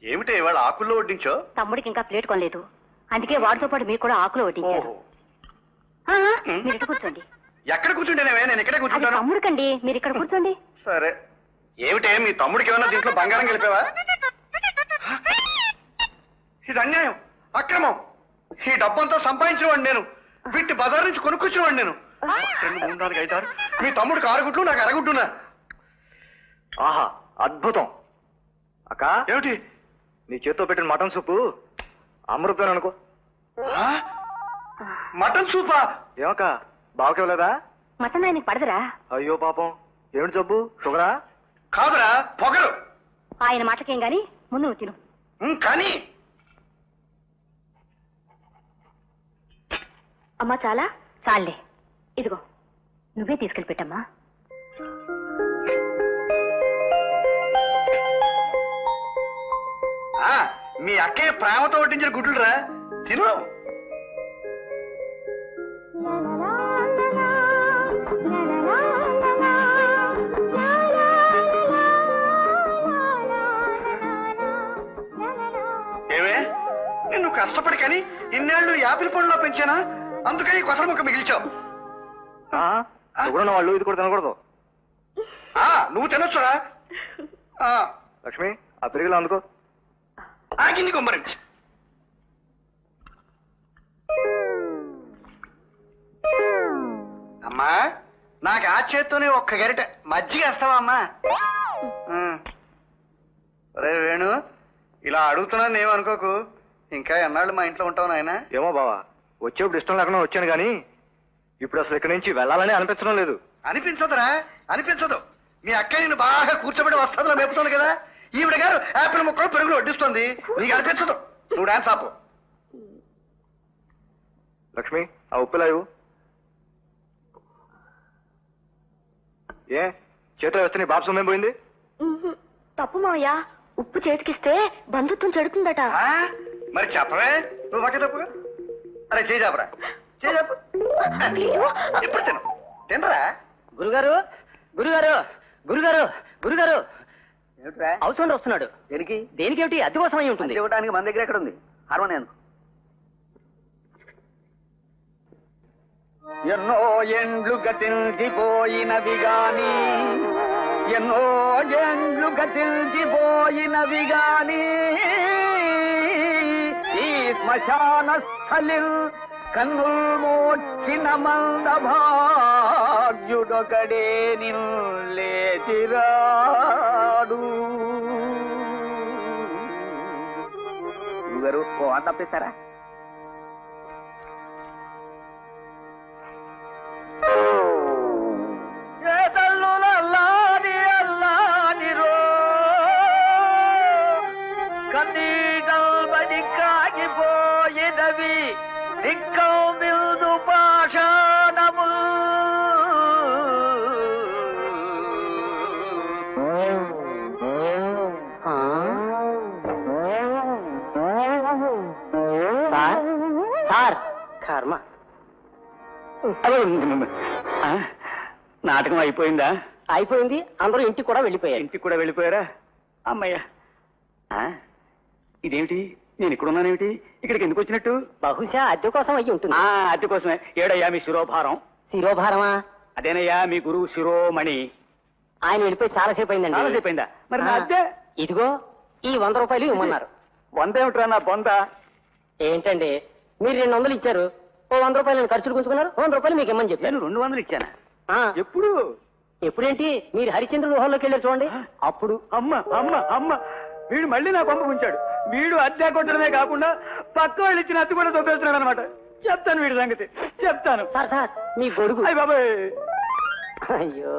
ఏమిటి ఇవాళ ఆకుల్లో వడ్డించో? తమ్ముడికి ఇంకా ప్లేట్ కొనలేదు, అందుకే వాడితో పాటు మీకు కూడా ఆకులు వడ్డించారు. మీరు ఇక్కడ కూర్చోండి. ఎక్కడ కూర్చుంటేనేవే? నేను ఇక్కడే కూర్చుంటాను. తమ్ముడికండి, మీరు ఇక్కడ కూర్చోండి. సరే. ఏమిటే మీ తమ్ముడికి ఏమన్నా దీంట్లో బంగారం గెలిపావా? ఇది అన్యాయం, అక్రమం. ఈ డబ్బంతా సంపాదించిన వాడు నేను, వీటి బజార్ నుంచి కొనుక్కొచ్చిన వాడు నేను. 2, 3, 4, 5, 6. మీ తమ్ముడికి 6 గుడ్లు, నాకు అరగుడ్డున్నా. ఆహా, అద్భుతం. అక్క, ఏమిటి నీ చేత్తో పెట్టిన మటన్ సూపు అమృతం అనుకో. మటన్ సూపా? ఏమక్క, బావకేవలేదా? మటన్ ఆయనకి పడదురా? అయ్యో పాపం, ఏమిటి జబ్బు? షుగరా? కాదురా, పొగరు. ఆయన మాటకేం గాని ముందు నువ్వు తిను. కానీ అమ్మా చాలా చాలే, ఇదిగో నువ్వే తీసుకెళ్ళి పెట్టమ్మా. మీ అక్కయ్య ప్రేమతో వడ్డించిన గుడ్లురా, తిను. ఏమే, నిన్ను కష్టపడి కానీ ఇన్నేళ్లు యాపిల్ పండులో పెంచానా, అందుకని కొసల ముక్క మిగిల్చావు. వాళ్ళు ఇది కూడా తినకూడదు. నువ్వు తినొచ్చురా. లక్ష్మి, ఆ పెరుగులో అందుకో. ఆగింది కొమ్మరించి. అమ్మా, నాకు ఆ చేత్తోనే ఒక్క గరిట మజ్జిగ వేస్తావా అమ్మా? రే వేణు, ఇలా అడుగుతున్నాను ఏమనుకోకు. ఇంకా ఎన్నాళ్ళు మా ఇంట్లో ఉంటావు నాయన? ఏమో బావా, వచ్చేప్పుడు ఇష్టం లేకుండా వచ్చాను కానీ ఇప్పుడు అసలు ఇక్కడి నుంచి వెళ్ళాలని అనిపించడం లేదు. అనిపించదురా, అనిపించదు. మీ అక్కయ్య నిన్ను బాగా కూర్చోబెట్టి వస్తుందిలో మేపుతుంది కదా. ఈవిడ గారు యాపిల్ ముక్కలు పెరుగులు వడ్డిస్తుంది, నీకు అనిపించదు. నువ్వు డాన్స్ ఆపు. లక్ష్మి, ఆ ఉప్పులా ఇవ్వు. ఏ చేతిలో వేస్తే నీ బాప్సం ఏం పోయింది? తప్పు మావయ్యా, ఉప్పు చేతికిస్తే బంధుత్వం చెడుతుందట. మరి చెప్పవే, నువ్వు పక్క తప్పుగా. అరే చేజాపరా, చేజాపు. ఎప్పుడు తిను, తినరా? గురుగారు, గురుగారు, గురుగారు, గురుగారు, అవసరం వస్తున్నాడు. దేనికి? దేనికేమిటి? అద్దె కోసం అయి ఉంటుంది. ఇవ్వడానికి మన దగ్గర ఎక్కడ ఉంది? అరవనే అనుకో. ఎన్నో ఎండ్లు గతించిపోయినవి గాని, ఎన్నో ఎండ్లు గతించిపోయినవి గాని, ఈ శ్మశాన స్థలిల్ కన్నుల్ మోచిన మందభాగ్యుడొకడే నిల్లేచిరాడు. గురుగారు, ఓ ఆట తప్పేశారా? ఏ తల్లుల అల్లాని అల్లానిరో, కన్నీటల్బడి కాగిపోయినవి దిక్కం బిందు పాషాణము. సార్ కర్మ. నాటకం అయిపోయిందా? అయిపోయింది. అందరూ ఇంటికి కూడా వెళ్ళిపోయారు. ఇంటికి కూడా వెళ్ళిపోయారా? అమ్మయ్యా. ఇదేమిటి, నేను ఇక్కడున్నానేమిటి? ఇక్కడికి ఎందుకు వచ్చినట్టు? బహుశా అద్దె కోసం అయ్యి ఉంటుంది. అద్దె కోసమే. ఏడయ్యా మీ శిరోభారం? శిరోభారమా? అదేనయ్యా మీ గురువు శిరోమణి. ఆయన వెళ్ళిపోయి చాలాసేపు అయిందండి. చాలాసేపు అయిందా? మరి నా అద్దె? ఇదిగో ఈ 100 రూపాయలు ఇవ్వమన్నారు. 100 ఏమిట్రా నా బొంద? ఏంటండి, మీరు 200 ఇచ్చారు, ఓ 100 రూపాయలు నేను ఖర్చులు గుంచుకున్నారు, 100 రూపాయలు మీకు ఇమ్మని చెప్పాను. నేను 200 ఇచ్చానా? ఎప్పుడు? ఎప్పుడేంటి, మీరు హరిశ్చంద్ర గుహలోకి వెళ్ళారు చూడండి, అప్పుడు. అమ్మ అమ్మ అమ్మ, వీడు మళ్ళీ నా బొమ్మ ఉంచాడు. వీడు అద్దె కొట్టడమే కాకుండా పక్క వాళ్ళు ఇచ్చిన అద్దె కూడా దొబ్బేస్తున్నాడు అనమాట. చెప్తాను వీడి సంగతి, చెప్తాను. సార్ సార్, మీ గొడుగు. అయ్య బాబాయ్. అయ్యో.